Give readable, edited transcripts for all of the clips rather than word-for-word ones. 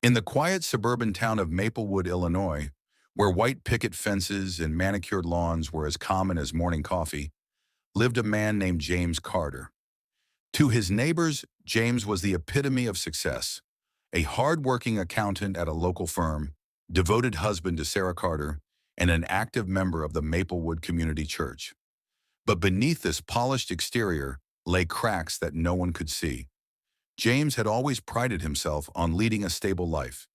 In the quiet suburban town of Maplewood, Illinois, where white picket fences and manicured lawns were as common as morning coffee, lived a man named James Carter. To his neighbors, James was the epitome of success, a hard-working accountant at a local firm, devoted husband to Sarah Carter, and an active member of the Maplewood Community Church. But beneath this polished exterior lay cracks that no one could see. James had always prided himself on leading a stable life.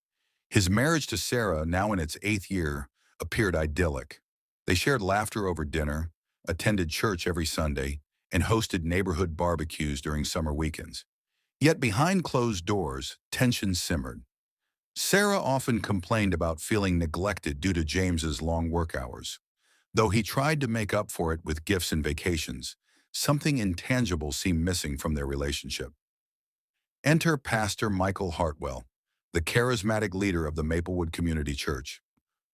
His marriage to Sarah, now in its 8th year, appeared idyllic. They shared laughter over dinner, attended church every Sunday, and hosted neighborhood barbecues during summer weekends. Yet behind closed doors, tension simmered. Sarah often complained about feeling neglected due to James's long work hours. Though he tried to make up for it with gifts and vacations, something intangible seemed missing from their relationship. Enter Pastor Michael Hartwell, the charismatic leader of the Maplewood Community Church.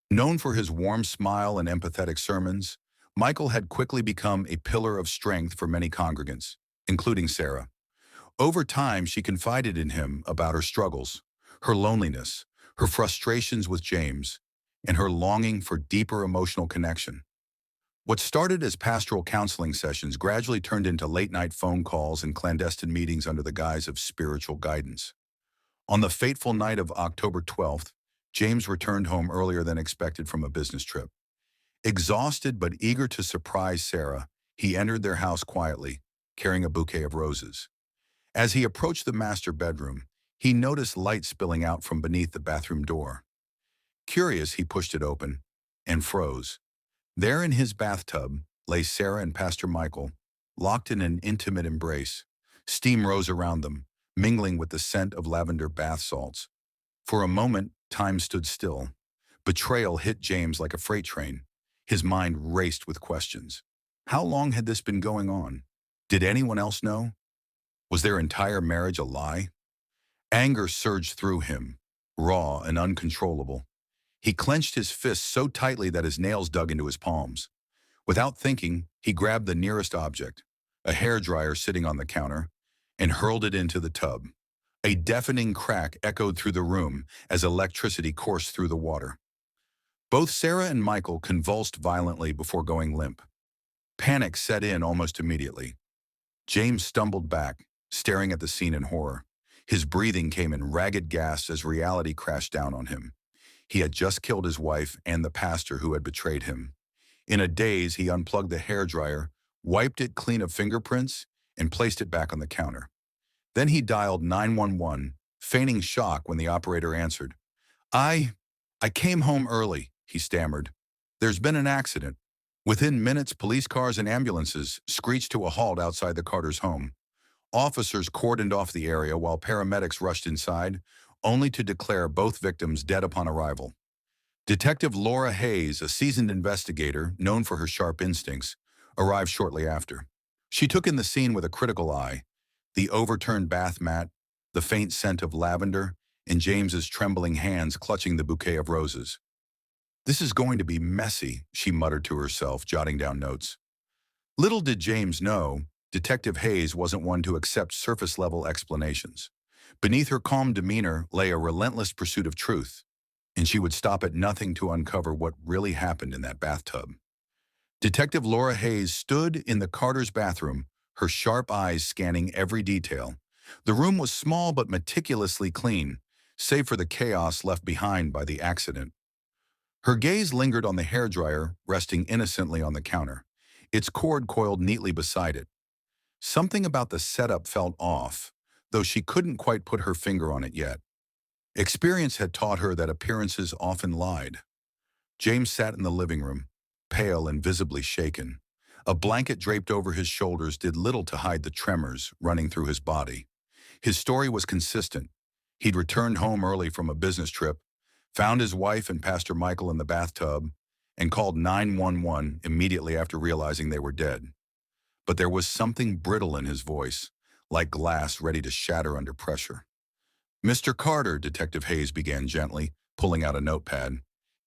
Known for his warm smile and empathetic sermons, Michael had quickly become a pillar of strength for many congregants, including Sarah. Over time, she confided in him about her struggles, her loneliness, her frustrations with James, and her longing for deeper emotional connection. What started as pastoral counseling sessions gradually turned into late-night phone calls and clandestine meetings under the guise of spiritual guidance. On the fateful night of October 12th, James returned home earlier than expected from a business trip. Exhausted but eager to surprise Sarah, he entered their house quietly, carrying a bouquet of roses. As he approached the master bedroom, he noticed light spilling out from beneath the bathroom door. Curious, he pushed it open and froze. There in his bathtub lay Sarah and Pastor Michael, locked in an intimate embrace. Steam rose around them, mingling with the scent of lavender bath salts. For a moment, time stood still. Betrayal hit James like a freight train. His mind raced with questions. How long had this been going on? Did anyone else know? Was their entire marriage a lie? Anger surged through him, raw and uncontrollable. He clenched his fists so tightly that his nails dug into his palms. Without thinking, he grabbed the nearest object, a hairdryer sitting on the counter, and hurled it into the tub. A deafening crack echoed through the room as electricity coursed through the water. Both Sarah and Michael convulsed violently before going limp. Panic set in almost immediately. James stumbled back, staring at the scene in horror. His breathing came in ragged gasps as reality crashed down on him. He had just killed his wife and the pastor who had betrayed him. In a daze, he unplugged the hairdryer, wiped it clean of fingerprints, and placed it back on the counter. Then he dialed 911, feigning shock when the operator answered. I came home early," he stammered. "There's been an accident." Within minutes, police cars and ambulances screeched to a halt outside the Carters' home. Officers cordoned off the area while paramedics rushed inside, only to declare both victims dead upon arrival. Detective Laura Hayes, a seasoned investigator known for her sharp instincts, arrived shortly after. She took in the scene with a critical eye, the overturned bath mat, the faint scent of lavender, and James's trembling hands clutching the bouquet of roses. "This is going to be messy," she muttered to herself, jotting down notes. Little did James know, Detective Hayes wasn't one to accept surface-level explanations. Beneath her calm demeanor lay a relentless pursuit of truth, and she would stop at nothing to uncover what really happened in that bathtub. Detective Laura Hayes stood in the Carters' bathroom, her sharp eyes scanning every detail. The room was small but meticulously clean, save for the chaos left behind by the accident. Her gaze lingered on the hairdryer, resting innocently on the counter, its cord coiled neatly beside it. Something about the setup felt off, though she couldn't quite put her finger on it yet. Experience had taught her that appearances often lied. James sat in the living room, pale and visibly shaken. A blanket draped over his shoulders did little to hide the tremors running through his body. His story was consistent. He'd returned home early from a business trip, found his wife and Pastor Michael in the bathtub, and called 911 immediately after realizing they were dead. But there was something brittle in his voice, like glass ready to shatter under pressure. "Mr. Carter," Detective Hayes began gently, pulling out a notepad.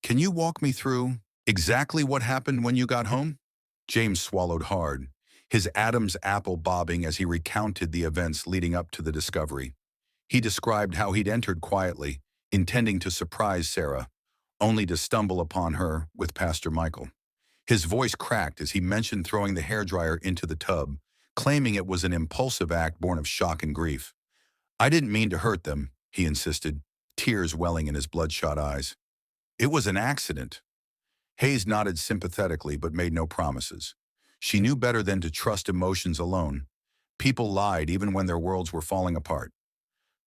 "Can you walk me through exactly what happened when you got home?" James swallowed hard, his Adam's apple bobbing as he recounted the events leading up to the discovery. He described how he'd entered quietly, intending to surprise Sarah, only to stumble upon her with Pastor Michael. His voice cracked as he mentioned throwing the hairdryer into the tub, claiming it was an impulsive act born of shock and grief. "I didn't mean to hurt them," he insisted, tears welling in his bloodshot eyes. "It was an accident." Hayes nodded sympathetically but made no promises. She knew better than to trust emotions alone. People lied even when their worlds were falling apart.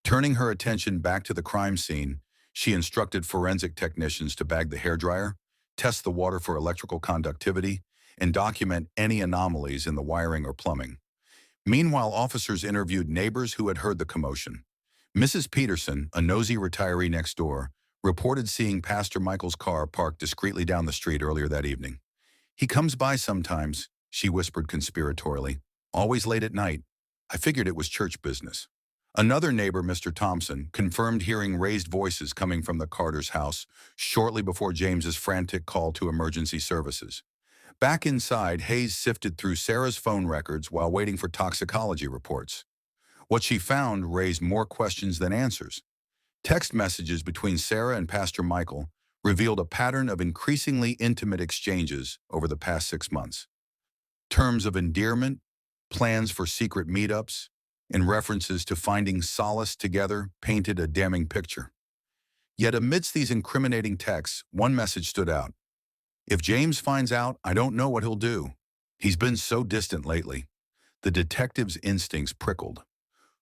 Turning her attention back to the crime scene, she instructed forensic technicians to bag the hairdryer, test the water for electrical conductivity, and document any anomalies in the wiring or plumbing. Meanwhile, officers interviewed neighbors who had heard the commotion. Mrs. Peterson, a nosy retiree next door, reported seeing Pastor Michael's car parked discreetly down the street earlier that evening. "He comes by sometimes," she whispered conspiratorially. "Always late at night. I figured it was church business." Another neighbor, Mr. Thompson, confirmed hearing raised voices coming from the Carter's house shortly before James's frantic call to emergency services. Back inside, Hayes sifted through Sarah's phone records while waiting for toxicology reports. What she found raised more questions than answers. Text messages between Sarah and Pastor Michael revealed a pattern of increasingly intimate exchanges over the past 6 months. Terms of endearment, plans for secret meetups, and references to finding solace together painted a damning picture. Yet amidst these incriminating texts, one message stood out. "If James finds out, I don't know what he'll do. He's been so distant lately." The detective's instincts prickled.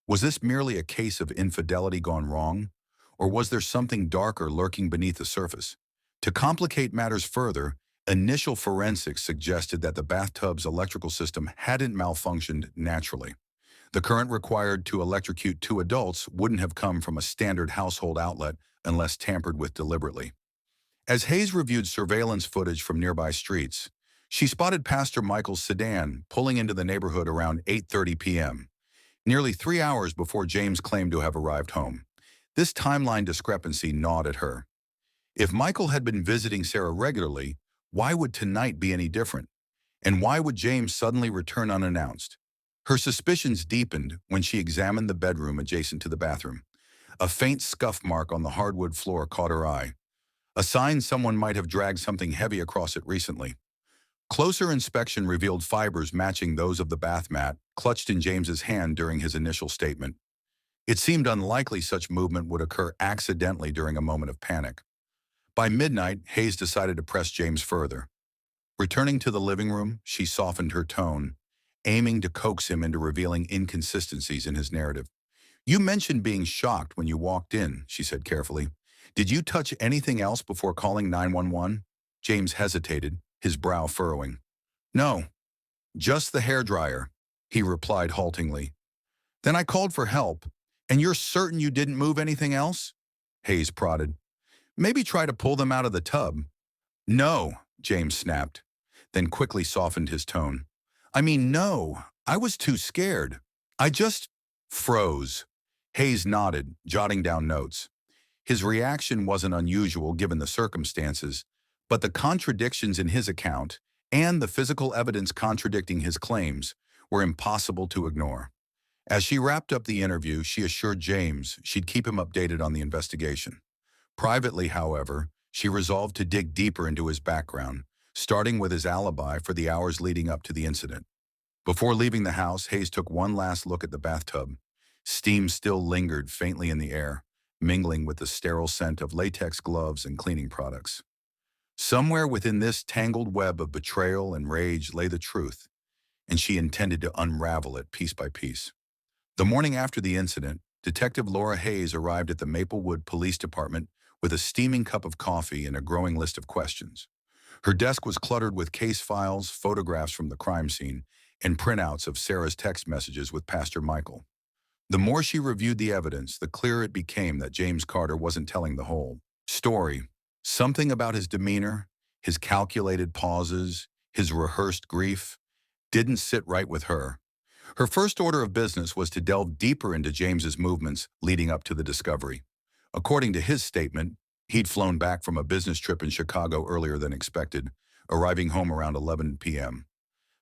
Was this merely a case of infidelity gone wrong? Or was there something darker lurking beneath the surface? To complicate matters further, initial forensics suggested that the bathtub's electrical system hadn't malfunctioned naturally. The current required to electrocute 2 adults wouldn't have come from a standard household outlet unless tampered with deliberately. As Hayes reviewed surveillance footage from nearby streets, she spotted Pastor Michael's sedan pulling into the neighborhood around 8:30 p.m., nearly 3 hours before James claimed to have arrived home. This timeline discrepancy gnawed at her. If Michael had been visiting Sarah regularly, why would tonight be any different? And why would James suddenly return unannounced? Her suspicions deepened when she examined the bedroom adjacent to the bathroom. A faint scuff mark on the hardwood floor caught her eye, a sign someone might have dragged something heavy across it recently. Closer inspection revealed fibers matching those of the bath mat clutched in James's hand during his initial statement. It seemed unlikely such movement would occur accidentally during a moment of panic. By midnight, Hayes decided to press James further. Returning to the living room, she softened her tone, aiming to coax him into revealing inconsistencies in his narrative. "You mentioned being shocked when you walked in," she said carefully. "Did you touch anything else before calling 911? James hesitated, his brow furrowing. "No, just the hairdryer," he replied haltingly. "Then I called for help. And you're certain you didn't move anything else?" Hayes prodded. "Maybe try to pull them out of the tub." "No," James snapped, then quickly softened his tone. No, I was too scared. I just froze." Hayes nodded, jotting down notes. His reaction wasn't unusual given the circumstances, but the contradictions in his account and the physical evidence contradicting his claims were impossible to ignore. As she wrapped up the interview, she assured James she'd keep him updated on the investigation. Privately, however, she resolved to dig deeper into his background, starting with his alibi for the hours leading up to the incident. Before leaving the house, Hayes took one last look at the bathtub. Steam still lingered faintly in the air, mingling with the sterile scent of latex gloves and cleaning products. Somewhere within this tangled web of betrayal and rage lay the truth, and she intended to unravel it piece by piece. The morning after the incident, Detective Laura Hayes arrived at the Maplewood Police Department with a steaming cup of coffee and a growing list of questions. Her desk was cluttered with case files, photographs from the crime scene, and printouts of Sarah's text messages with Pastor Michael. The more she reviewed the evidence, the clearer it became that James Carter wasn't telling the whole story. Something about his demeanor, his calculated pauses, his rehearsed grief, didn't sit right with her. Her first order of business was to delve deeper into James's movements leading up to the discovery. According to his statement, he'd flown back from a business trip in Chicago earlier than expected, arriving home around 11 p.m.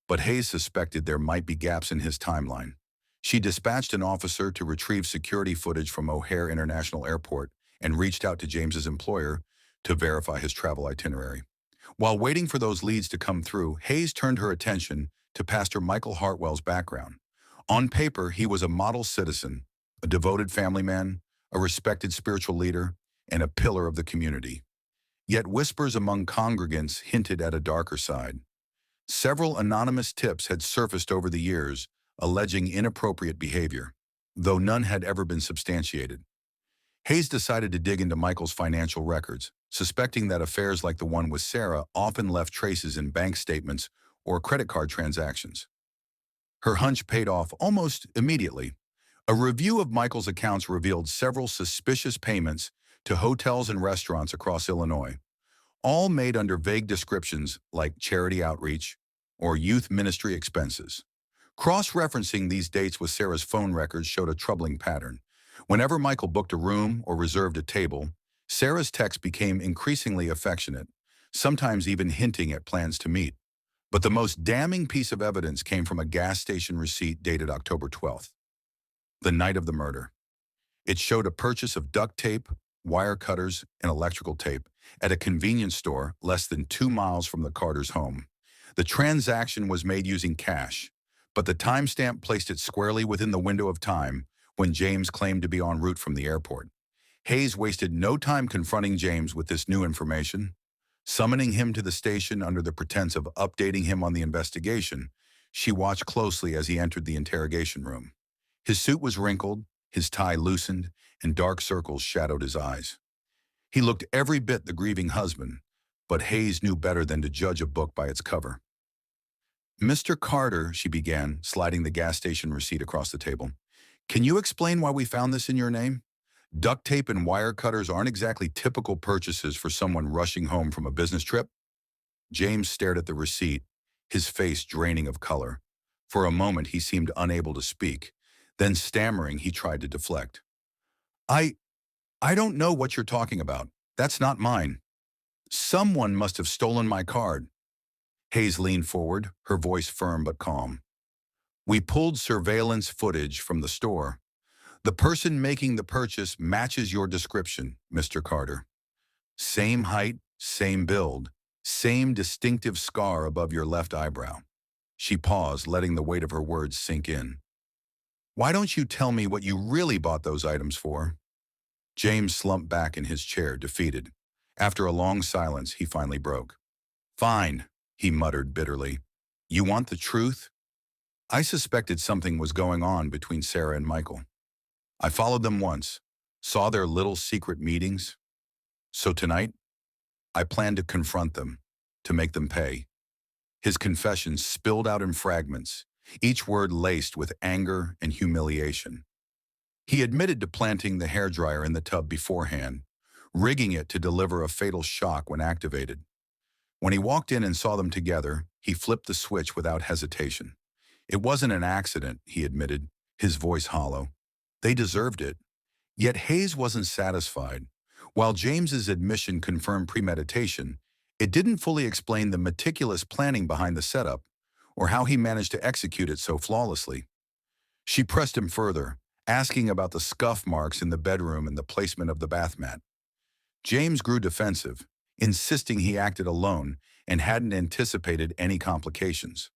But Hayes suspected there might be gaps in his timeline. She dispatched an officer to retrieve security footage from O'Hare International Airport and reached out to James's employer to verify his travel itinerary. While waiting for those leads to come through, Hayes turned her attention to Pastor Michael Hartwell's background. On paper, he was a model citizen, a devoted family man, a respected spiritual leader, and a pillar of the community. Yet whispers among congregants hinted at a darker side. Several anonymous tips had surfaced over the years, alleging inappropriate behavior, though none had ever been substantiated. Hayes decided to dig into Michael's financial records, suspecting that affairs like the one with Sarah often left traces in bank statements or credit card transactions. Her hunch paid off almost immediately. A review of Michael's accounts revealed several suspicious payments to hotels and restaurants across Illinois, all made under vague descriptions like charity outreach or youth ministry expenses. Cross-referencing these dates with Sarah's phone records showed a troubling pattern. Whenever Michael booked a room or reserved a table, Sarah's texts became increasingly affectionate, sometimes even hinting at plans to meet. But the most damning piece of evidence came from a gas station receipt dated October 12th, the night of the murder. It showed a purchase of duct tape, wire cutters, and electrical tape at a convenience store less than 2 miles from the Carter's home. The transaction was made using cash, but the timestamp placed it squarely within the window of time when James claimed to be en route from the airport. Hayes wasted no time confronting James with this new information. Summoning him to the station under the pretense of updating him on the investigation, she watched closely as he entered the interrogation room. His suit was wrinkled, his tie loosened, and dark circles shadowed his eyes. He looked every bit the grieving husband, but Hayes knew better than to judge a book by its cover. "Mr. Carter," she began, sliding the gas station receipt across the table, "can you explain why we found this in your name? Duct tape and wire cutters aren't exactly typical purchases for someone rushing home from a business trip." James stared at the receipt, his face draining of color. For a moment, he seemed unable to speak. Then, stammering, he tried to deflect. I don't know what you're talking about. That's not mine. Someone must have stolen my card." Hayes leaned forward, her voice firm but calm. "We pulled surveillance footage from the store. The person making the purchase matches your description, Mr. Carter. Same height, same build, same distinctive scar above your left eyebrow." She paused, letting the weight of her words sink in. "Why don't you tell me what you really bought those items for?" James slumped back in his chair, defeated. After a long silence, he finally broke. "Fine," he muttered bitterly. "You want the truth? I suspected something was going on between Sarah and Michael. I followed them once, saw their little secret meetings. So tonight, I plan to confront them, to make them pay." His confession spilled out in fragments, each word laced with anger and humiliation. He admitted to planting the hairdryer in the tub beforehand, rigging it to deliver a fatal shock when activated. When he walked in and saw them together, he flipped the switch without hesitation. "It wasn't an accident," he admitted, his voice hollow. "They deserved it." Yet Hayes wasn't satisfied. While James's admission confirmed premeditation, it didn't fully explain the meticulous planning behind the setup or how he managed to execute it so flawlessly. She pressed him further, asking about the scuff marks in the bedroom and the placement of the bath mat. James grew defensive, insisting he acted alone and hadn't anticipated any complications.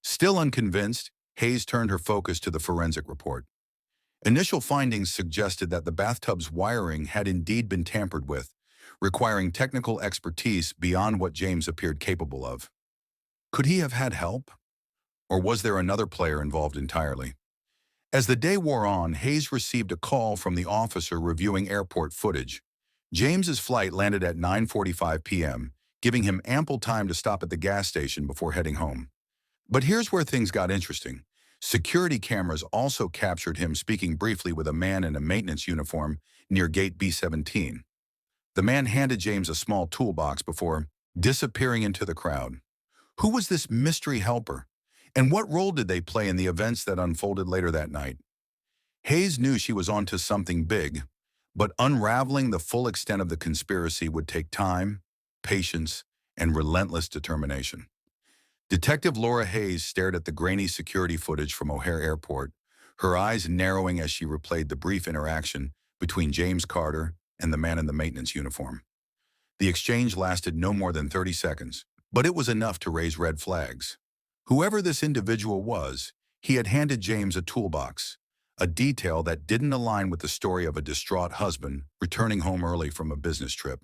Still unconvinced, Hayes turned her focus to the forensic report. Initial findings suggested that the bathtub's wiring had indeed been tampered with, requiring technical expertise beyond what James appeared capable of. Could he have had help? Or was there another player involved entirely? As the day wore on, Hayes received a call from the officer reviewing airport footage. James's flight landed at 9:45 p.m., giving him ample time to stop at the gas station before heading home. But here's where things got interesting. Security cameras also captured him speaking briefly with a man in a maintenance uniform near gate B-17. The man handed James a small toolbox before disappearing into the crowd. Who was this mystery helper? And what role did they play in the events that unfolded later that night? Hayes knew she was onto something big, but unraveling the full extent of the conspiracy would take time, patience, and relentless determination. Detective Laura Hayes stared at the grainy security footage from O'Hare Airport, her eyes narrowing as she replayed the brief interaction between James Carter and the man in the maintenance uniform. The exchange lasted no more than 30 seconds, but it was enough to raise red flags. Whoever this individual was, he had handed James a toolbox, a detail that didn't align with the story of a distraught husband returning home early from a business trip.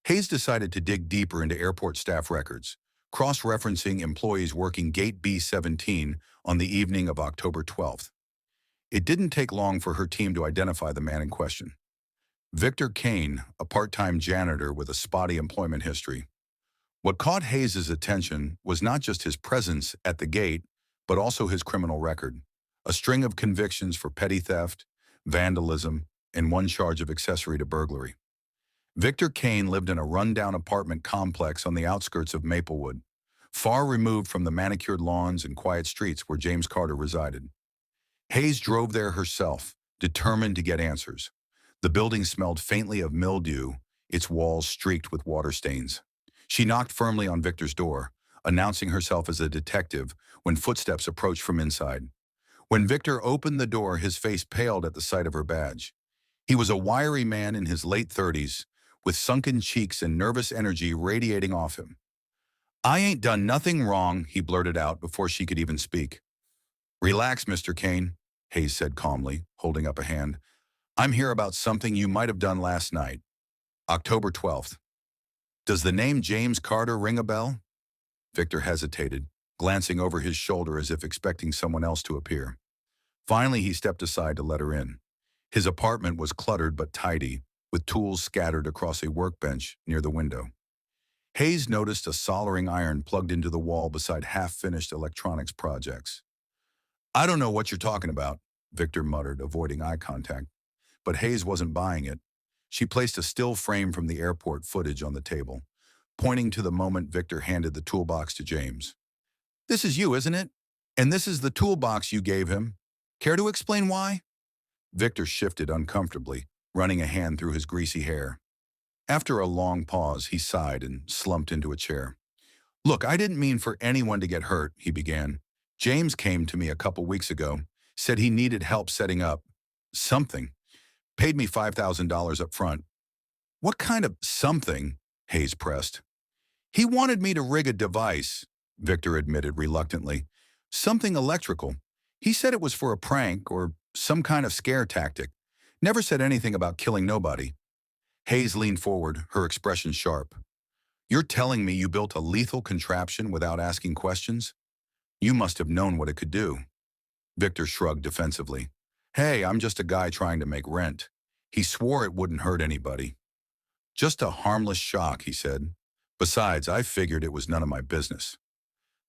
Hayes decided to dig deeper into airport staff records, cross-referencing employees working Gate B-17 on the evening of October 12th. It didn't take long for her team to identify the man in question. Victor Kane, a part-time janitor with a spotty employment history. What caught Hayes' attention was not just his presence at the gate, but also his criminal record. A string of convictions for petty theft, vandalism, and one charge of accessory to burglary. Victor Kane lived in a rundown apartment complex on the outskirts of Maplewood, far removed from the manicured lawns and quiet streets where James Carter resided. Hayes drove there herself, determined to get answers. The building smelled faintly of mildew, its walls streaked with water stains. She knocked firmly on Victor's door, announcing herself as a detective when footsteps approached from inside. When Victor opened the door, his face paled at the sight of her badge. He was a wiry man in his late 30s, with sunken cheeks and nervous energy radiating off him. "I ain't done nothing wrong," he blurted out before she could even speak. "Relax, Mr. Kane," Hayes said calmly, holding up a hand. "I'm here about something you might have done last night. October 12th. Does the name James Carter ring a bell?" Victor hesitated, glancing over his shoulder as if expecting someone else to appear. Finally, he stepped aside to let her in. His apartment was cluttered but tidy, with tools scattered across a workbench near the window. Hayes noticed a soldering iron plugged into the wall beside half-finished electronics projects. "I don't know what you're talking about," Victor muttered, avoiding eye contact. But Hayes wasn't buying it. She placed a still frame from the airport footage on the table, pointing to the moment Victor handed the toolbox to James. "This is you, isn't it? And this is the toolbox you gave him. Care to explain why?" Victor shifted uncomfortably, running a hand through his greasy hair. After a long pause, he sighed and slumped into a chair. "Look, I didn't mean for anyone to get hurt," he began. "James came to me a couple weeks ago, said he needed help setting up something. Paid me $5,000 up front." "What kind of something?" Hayes pressed. "He wanted me to rig a device," Victor admitted reluctantly. "Something electrical. He said it was for a prank or some kind of scare tactic. Never said anything about killing nobody." Hayes leaned forward, her expression sharp. "You're telling me you built a lethal contraption without asking questions? You must have known what it could do." Victor shrugged defensively. "Hey, I'm just a guy trying to make rent." He swore it wouldn't hurt anybody. "Just a harmless shock," he said. "Besides, I figured it was none of my business."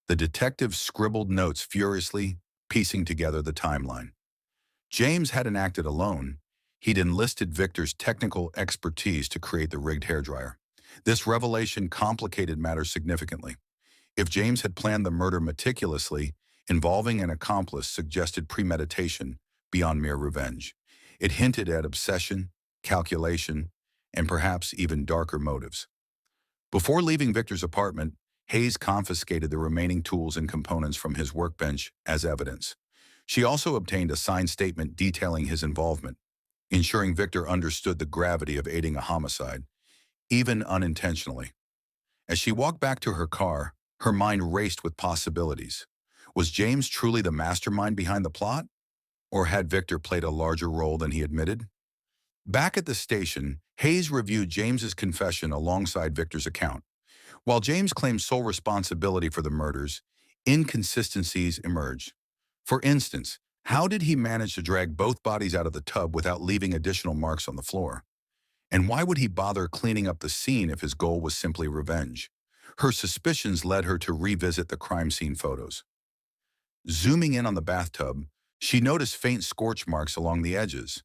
The detective scribbled notes furiously, piecing together the timeline. James hadn't acted alone. He'd enlisted Victor's technical expertise to create the rigged hairdryer. This revelation complicated matters significantly. If James had planned the murder meticulously, involving an accomplice suggested premeditation beyond mere revenge. It hinted at obsession, calculation, and perhaps even darker motives. Before leaving Victor's apartment, Hayes confiscated the remaining tools and components from his workbench as evidence. She also obtained a signed statement detailing his involvement, ensuring Victor understood the gravity of aiding a homicide, even unintentionally. As she walked back to her car, her mind raced with possibilities. Was James truly the mastermind behind the plot? Or had Victor played a larger role than he admitted? Back at the station, Hayes reviewed James's confession alongside Victor's account. While James claimed sole responsibility for the murders, inconsistencies emerged. For instance, how did he manage to drag both bodies out of the tub without leaving additional marks on the floor? And why would he bother cleaning up the scene if his goal was simply revenge? Her suspicions led her to revisit the crime scene photos. Zooming in on the bathtub, she noticed faint scorch marks along the edges,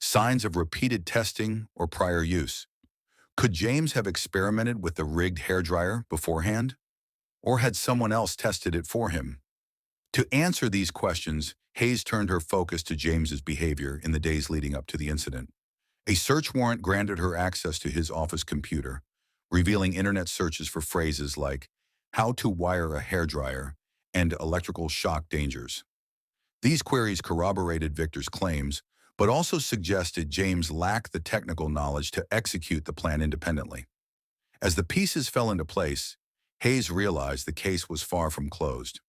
signs of repeated testing or prior use. Could James have experimented with the rigged hairdryer beforehand? Or had someone else tested it for him? To answer these questions, Hayes turned her focus to James's behavior in the days leading up to the incident. A search warrant granted her access to his office computer, revealing internet searches for phrases like "how to wire a hairdryer" and "electrical shock dangers." These queries corroborated Victor's claims, but also suggested James lacked the technical knowledge to execute the plan independently. As the pieces fell into place, Hayes realized the case was far from closed.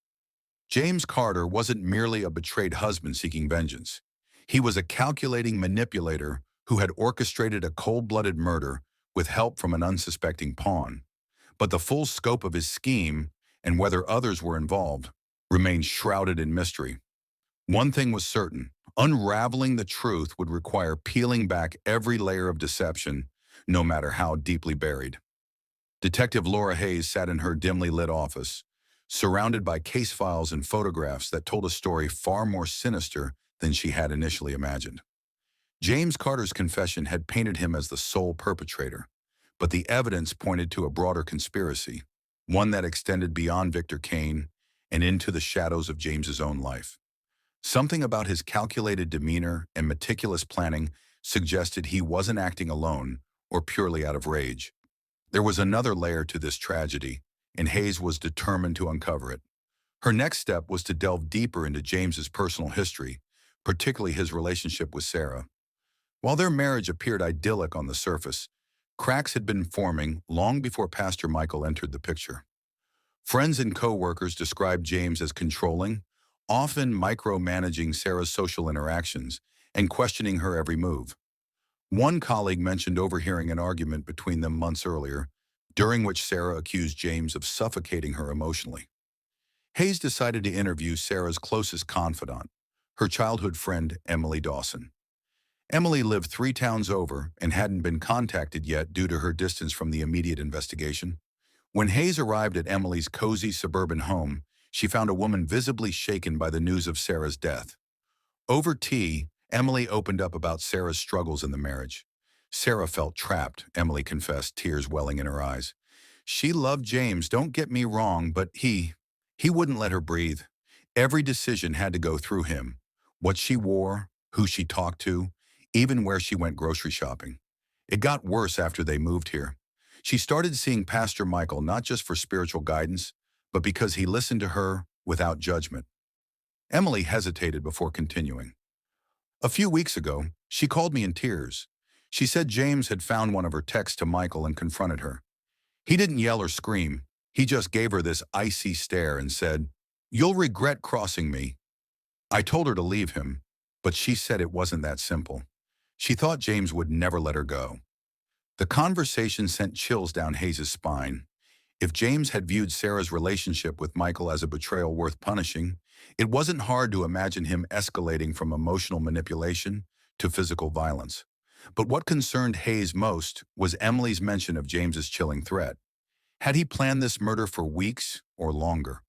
James Carter wasn't merely a betrayed husband seeking vengeance. He was a calculating manipulator who had orchestrated a cold-blooded murder with help from an unsuspecting pawn. But the full scope of his scheme, and whether others were involved, remained shrouded in mystery. One thing was certain: unraveling the truth would require peeling back every layer of deception, no matter how deeply buried. Detective Laura Hayes sat in her dimly lit office, surrounded by case files and photographs that told a story far more sinister than she had initially imagined. James Carter's confession had painted him as the sole perpetrator, but the evidence pointed to a broader conspiracy, one that extended beyond Victor Kane and into the shadows of James's own life. Something about his calculated demeanor and meticulous planning suggested he wasn't acting alone or purely out of rage. There was another layer to this tragedy, and Hayes was determined to uncover it. Her next step was to delve deeper into James's personal history, particularly his relationship with Sarah. While their marriage appeared idyllic on the surface, cracks had been forming long before Pastor Michael entered the picture. Friends and co-workers described James as controlling, often micromanaging Sarah's social interactions and questioning her every move. One colleague mentioned overhearing an argument between them months earlier, during which Sarah accused James of suffocating her emotionally. Hayes decided to interview Sarah's closest confidant, her childhood friend Emily Dawson. Emily lived 3 towns over and hadn't been contacted yet due to her distance from the immediate investigation. When Hayes arrived at Emily's cozy suburban home, she found a woman visibly shaken by the news of Sarah's death. Over tea, Emily opened up about Sarah's struggles in the marriage. Sarah felt trapped, Emily confessed, tears welling in her eyes. She loved James, don't get me wrong, but he wouldn't let her breathe. Every decision had to go through him. What she wore, who she talked to, even where she went grocery shopping. It got worse after they moved here. She started seeing Pastor Michael not just for spiritual guidance, but because he listened to her without judgment. Emily hesitated before continuing. A few weeks ago, she called me in tears. She said James had found one of her texts to Michael and confronted her. He didn't yell or scream. He just gave her this icy stare and said, "You'll regret crossing me." I told her to leave him, but she said it wasn't that simple. She thought James would never let her go. The conversation sent chills down Hayes' spine. If James had viewed Sarah's relationship with Michael as a betrayal worth punishing, it wasn't hard to imagine him escalating from emotional manipulation to physical violence. But what concerned Hayes most was Emily's mention of James's chilling threat. Had he planned this murder for weeks or longer?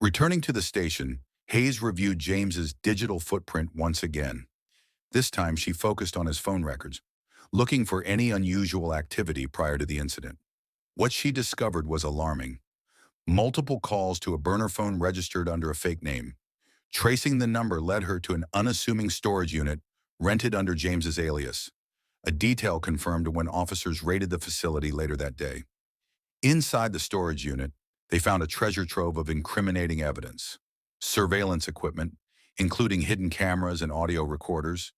Returning to the station, Hayes reviewed James's digital footprint once again. This time she focused on his phone records, looking for any unusual activity prior to the incident. What she discovered was alarming. Multiple calls to a burner phone registered under a fake name. Tracing the number led her to an unassuming storage unit rented under James's alias, a detail confirmed when officers raided the facility later that day. Inside the storage unit, they found a treasure trove of incriminating evidence: surveillance equipment, including hidden cameras and audio recorders,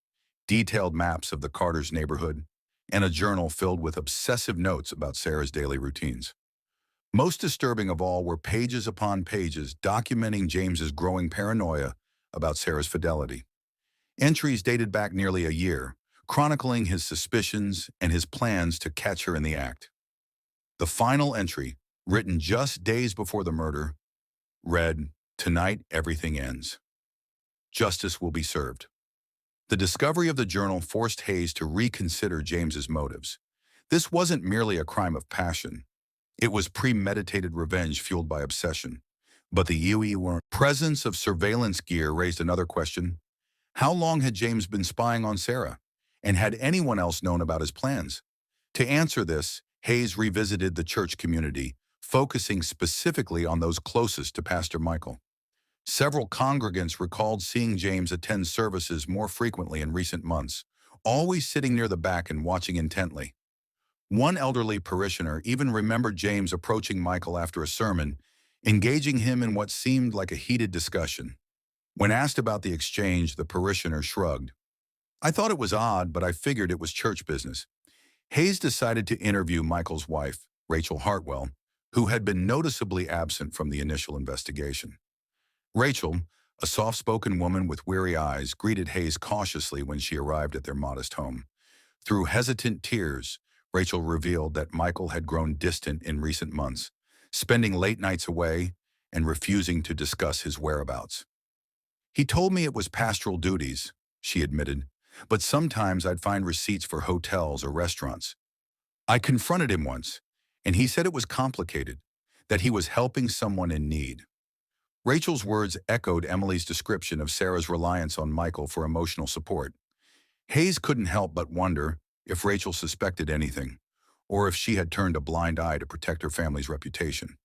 detailed maps of the Carters' neighborhood, and a journal filled with obsessive notes about Sarah's daily routines. Most disturbing of all were pages upon pages documenting James's growing paranoia about Sarah's fidelity. Entries dated back nearly a year, chronicling his suspicions and his plans to catch her in the act. The final entry, written just days before the murder, read, "Tonight everything ends. Justice will be served." The discovery of the journal forced Hayes to reconsider James's motives. This wasn't merely a crime of passion. It was premeditated revenge fueled by obsession. But the presence of surveillance gear raised another question. How long had James been spying on Sarah? And had anyone else known about his plans? To answer this, Hayes revisited the church community, focusing specifically on those closest to Pastor Michael. Several congregants recalled seeing James attend services more frequently in recent months, always sitting near the back and watching intently. One elderly parishioner even remembered James approaching Michael after a sermon, engaging him in what seemed like a heated discussion. When asked about the exchange, the parishioner shrugged. I thought it was odd, but I figured it was church business. Hayes decided to interview Michael's wife, Rachel Hartwell, who had been noticeably absent from the initial investigation. Rachel, a soft-spoken woman with weary eyes, greeted Hayes cautiously when she arrived at their modest home. Through hesitant tears, Rachel revealed that Michael had grown distant in recent months, spending late nights away and refusing to discuss his whereabouts. He told me it was pastoral duties, she admitted, but sometimes I'd find receipts for hotels or restaurants. I confronted him once, and he said it was complicated, that he was helping someone in need. Rachel's words echoed Emily's description of Sarah's reliance on Michael for emotional support. Hayes couldn't help but wonder if Rachel suspected anything, or if she had turned a blind eye to protect her family's reputation.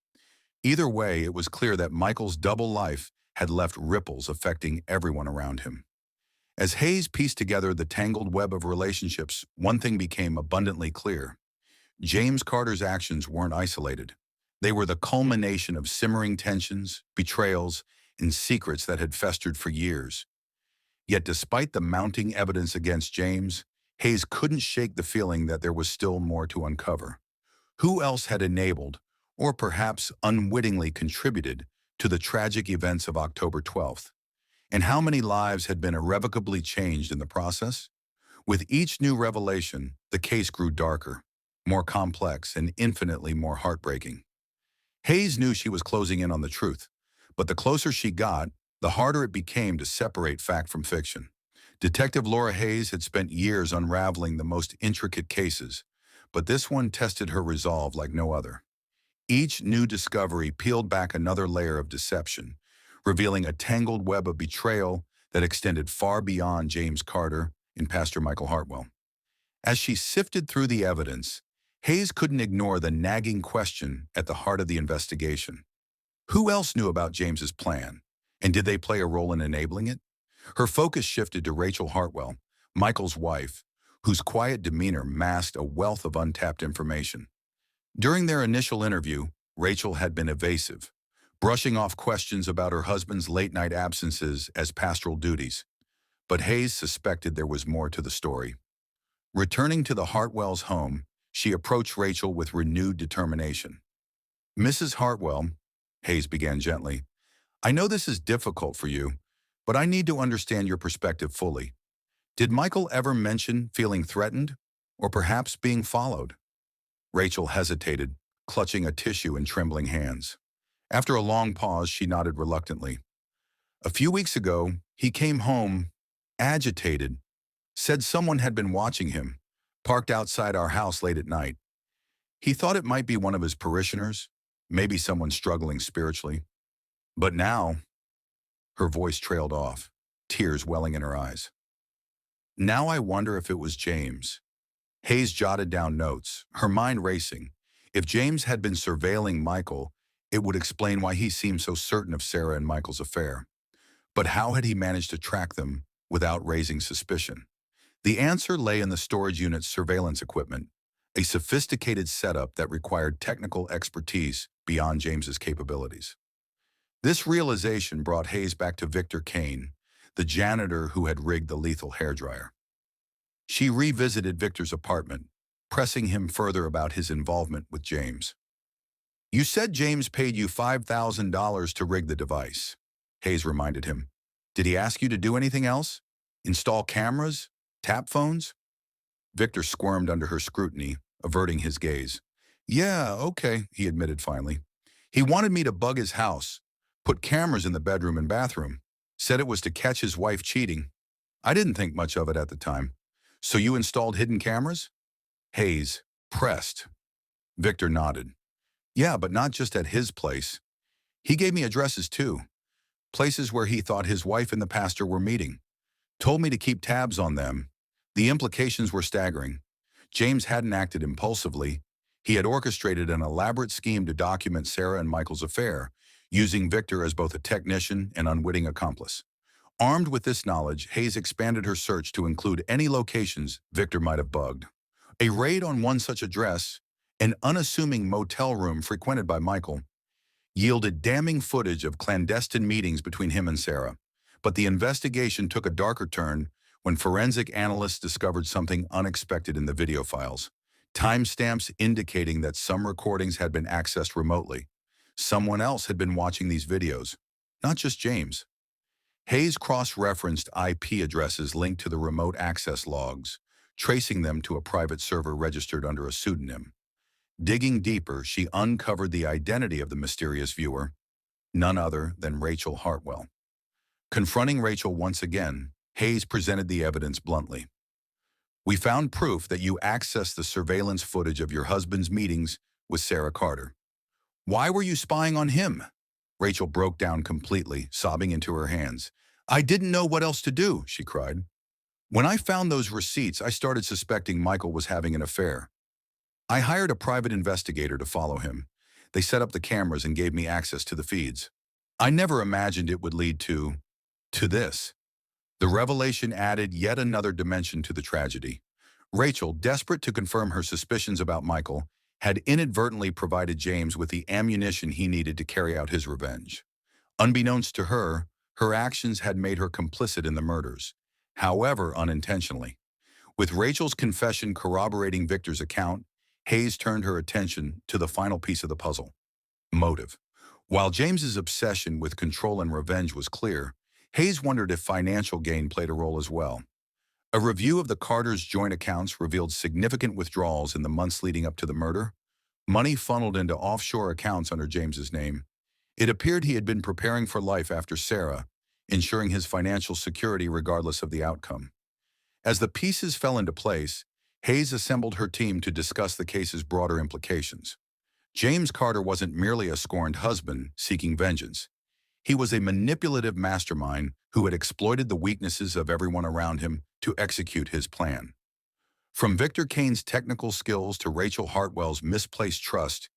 Either way, it was clear that Michael's double life had left ripples affecting everyone around him. As Hayes pieced together the tangled web of relationships, one thing became abundantly clear. James Carter's actions weren't isolated. They were the culmination of simmering tensions, betrayals, and secrets that had festered for years. Yet despite the mounting evidence against James, Hayes couldn't shake the feeling that there was still more to uncover. Who else had enabled, or perhaps unwittingly contributed, to the tragic events of October 12th? And how many lives had been irrevocably changed in the process? With each new revelation, the case grew darker, more complex, and infinitely more heartbreaking. Hayes knew she was closing in on the truth, but the closer she got, the harder it became to separate fact from fiction. Detective Laura Hayes had spent years unraveling the most intricate cases, but this one tested her resolve like no other. Each new discovery peeled back another layer of deception, revealing a tangled web of betrayal that extended far beyond James Carter and Pastor Michael Hartwell. As she sifted through the evidence, Hayes couldn't ignore the nagging question at the heart of the investigation. Who else knew about James's plan, and did they play a role in enabling it? Her focus shifted to Rachel Hartwell, Michael's wife, whose quiet demeanor masked a wealth of untapped information. During their initial interview, Rachel had been evasive, brushing off questions about her husband's late-night absences as pastoral duties. But Hayes suspected there was more to the story. Returning to the Hartwells' home, she approached Rachel with renewed determination. "Mrs. Hartwell," Hayes began gently, "I know this is difficult for you, but I need to understand your perspective fully. Did Michael ever mention feeling threatened, or perhaps being followed?" Rachel hesitated, clutching a tissue in trembling hands. After a long pause, she nodded reluctantly. "A few weeks ago, he came home, agitated, said someone had been watching him, parked outside our house late at night. He thought it might be one of his parishioners, maybe someone struggling spiritually. But now," her voice trailed off, tears welling in her eyes. "Now I wonder if it was James." Hayes jotted down notes, her mind racing. If James had been surveilling Michael, it would explain why he seemed so certain of Sarah and Michael's affair. But how had he managed to track them without raising suspicion? The answer lay in the storage unit's surveillance equipment, a sophisticated setup that required technical expertise beyond James's capabilities. This realization brought Hayes back to Victor Kane, the janitor who had rigged the lethal hairdryer. She revisited Victor's apartment, pressing him further about his involvement with James. "You said James paid you $5,000 to rig the device," Hayes reminded him. "Did he ask you to do anything else? Install cameras? Tap phones?" Victor squirmed under her scrutiny, averting his gaze. "Yeah, okay," he admitted finally. "He wanted me to bug his house, put cameras in the bedroom and bathroom, said it was to catch his wife cheating. I didn't think much of it at the time. So you installed hidden cameras?" Hayes pressed. Victor nodded. "Yeah, but not just at his place. He gave me addresses too, places where he thought his wife and the pastor were meeting. Told me to keep tabs on them. The implications were staggering. James hadn't acted impulsively. He had orchestrated an elaborate scheme to document Sarah and Michael's affair, using Victor as both a technician and unwitting accomplice. Armed with this knowledge, Hayes expanded her search to include any locations Victor might have bugged. A raid on one such address, an unassuming motel room frequented by Michael, yielded damning footage of clandestine meetings between him and Sarah. But the investigation took a darker turn when forensic analysts discovered something unexpected in the video files. Timestamps indicating that some recordings had been accessed remotely. Someone else had been watching these videos, not just James. Hayes cross-referenced IP addresses linked to the remote access logs, tracing them to a private server registered under a pseudonym. Digging deeper, she uncovered the identity of the mysterious viewer, none other than Rachel Hartwell. Confronting Rachel once again, Hayes presented the evidence bluntly. "We found proof that you accessed the surveillance footage of your husband's meetings with Sarah Carter. Why were you spying on him?" Rachel broke down completely, sobbing into her hands. "I didn't know what else to do," she cried. "When I found those receipts, I started suspecting Michael was having an affair. I hired a private investigator to follow him. They set up the cameras and gave me access to the feeds. I never imagined it would lead to this." The revelation added yet another dimension to the tragedy. Rachel, desperate to confirm her suspicions about Michael, had inadvertently provided James with the ammunition he needed to carry out his revenge. Unbeknownst to her, her actions had made her complicit in the murders, however unintentionally. With Rachel's confession corroborating Victor's account, Hayes turned her attention to the final piece of the puzzle: motive. While James's obsession with control and revenge was clear, Hayes wondered if financial gain played a role as well. A review of the Carters' joint accounts revealed significant withdrawals in the months leading up to the murder, money funneled into offshore accounts under James's name. It appeared he had been preparing for life after Sarah, ensuring his financial security regardless of the outcome. As the pieces fell into place, Hayes assembled her team to discuss the case's broader implications. James Carter wasn't merely a scorned husband seeking vengeance. He was a manipulative mastermind who had exploited the weaknesses of everyone around him to execute his plan. From Victor Kane's technical skills to Rachel Hartwell's misplaced trust,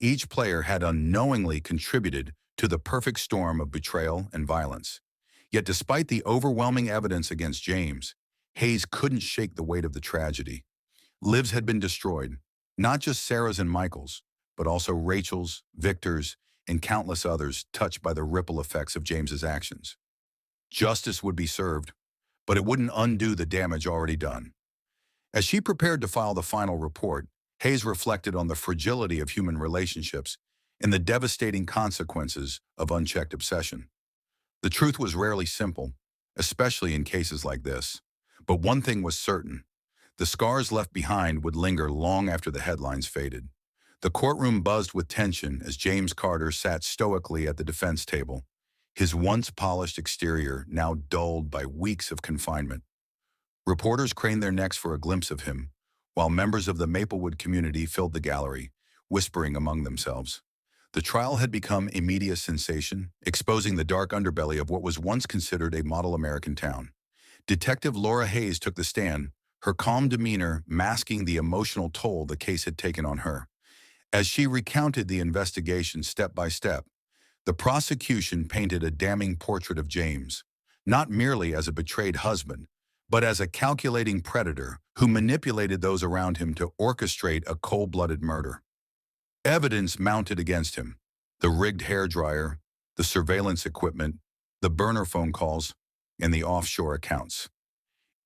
each player had unknowingly contributed to the perfect storm of betrayal and violence. Yet despite the overwhelming evidence against James, Hayes couldn't shake the weight of the tragedy. Lives had been destroyed, not just Sarah's and Michael's, but also Rachel's, Victor's, and countless others touched by the ripple effects of James's actions. Justice would be served, but it wouldn't undo the damage already done. As she prepared to file the final report, Hayes reflected on the fragility of human relationships and the devastating consequences of unchecked obsession. The truth was rarely simple, especially in cases like this. But one thing was certain: the scars left behind would linger long after the headlines faded. The courtroom buzzed with tension as James Carter sat stoically at the defense table, his once polished exterior now dulled by weeks of confinement. Reporters craned their necks for a glimpse of him, while members of the Maplewood community filled the gallery, whispering among themselves. The trial had become a media sensation, exposing the dark underbelly of what was once considered a model American town. Detective Laura Hayes took the stand, her calm demeanor masking the emotional toll the case had taken on her. As she recounted the investigation step by step, the prosecution painted a damning portrait of James, not merely as a betrayed husband, but as a calculating predator who manipulated those around him to orchestrate a cold-blooded murder. Evidence mounted against him: the rigged hairdryer, the surveillance equipment, the burner phone calls, and the offshore accounts.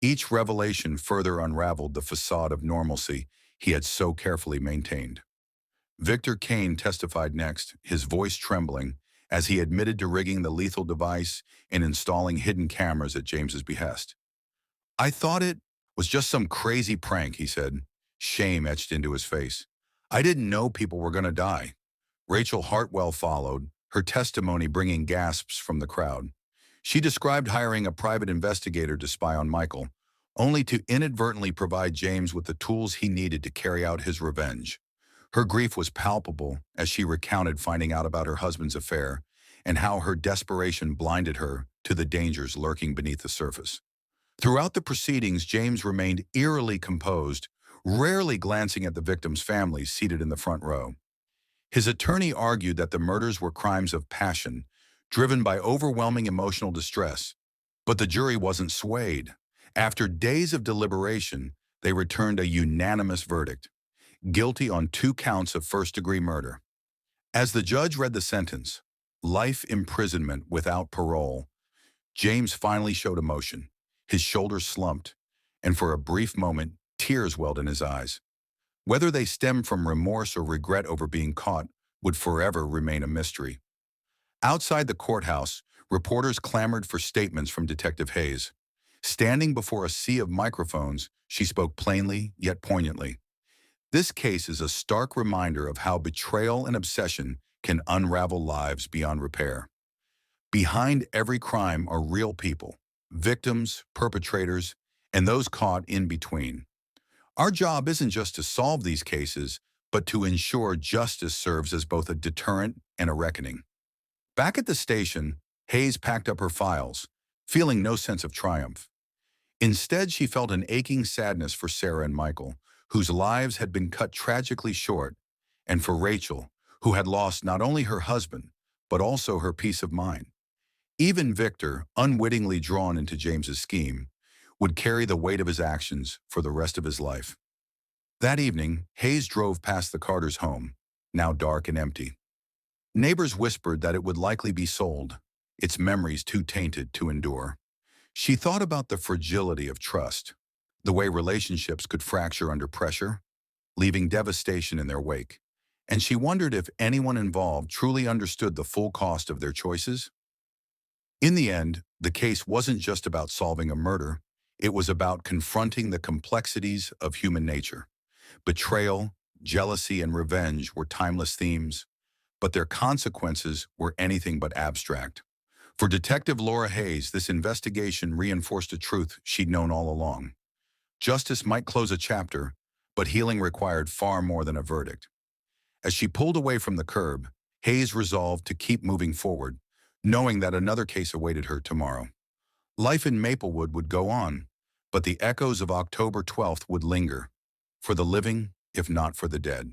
Each revelation further unraveled the facade of normalcy he had so carefully maintained. Victor Kane testified next, his voice trembling, as he admitted to rigging the lethal device and installing hidden cameras at James's behest. "I thought it was just some crazy prank," he said, shame etched into his face. "I didn't know people were going to die." Rachel Hartwell followed, her testimony bringing gasps from the crowd. She described hiring a private investigator to spy on Michael, only to inadvertently provide James with the tools he needed to carry out his revenge. Her grief was palpable as she recounted finding out about her husband's affair and how her desperation blinded her to the dangers lurking beneath the surface. Throughout the proceedings, James remained eerily composed, rarely glancing at the victims' families seated in the front row. His attorney argued that the murders were crimes of passion, driven by overwhelming emotional distress, but the jury wasn't swayed. After days of deliberation, they returned a unanimous verdict: guilty on 2 counts of first-degree murder. As the judge read the sentence, life imprisonment without parole, James finally showed emotion. His shoulders slumped, and for a brief moment, tears welled in his eyes. Whether they stemmed from remorse or regret over being caught would forever remain a mystery. Outside the courthouse, reporters clamored for statements from Detective Hayes. Standing before a sea of microphones, she spoke plainly yet poignantly. This case is a stark reminder of how betrayal and obsession can unravel lives beyond repair. Behind every crime are real people, victims, perpetrators, and those caught in between. Our job isn't just to solve these cases, but to ensure justice serves as both a deterrent and a reckoning. Back at the station, Hayes packed up her files, feeling no sense of triumph. Instead, she felt an aching sadness for Sarah and Michael, whose lives had been cut tragically short, and for Rachel, who had lost not only her husband, but also her peace of mind. Even Victor, unwittingly drawn into James's scheme, would carry the weight of his actions for the rest of his life. That evening, Hayes drove past the Carters' home, now dark and empty. Neighbors whispered that it would likely be sold, its memories too tainted to endure. She thought about the fragility of trust, the way relationships could fracture under pressure, leaving devastation in their wake, and she wondered if anyone involved truly understood the full cost of their choices. In the end, the case wasn't just about solving a murder, it was about confronting the complexities of human nature. Betrayal, jealousy, and revenge were timeless themes, but their consequences were anything but abstract. For Detective Laura Hayes, this investigation reinforced a truth she'd known all along. Justice might close a chapter, but healing required far more than a verdict. As she pulled away from the curb, Hayes resolved to keep moving forward, knowing that another case awaited her tomorrow. Life in Maplewood would go on, but the echoes of October 12th would linger, for the living, if not for the dead.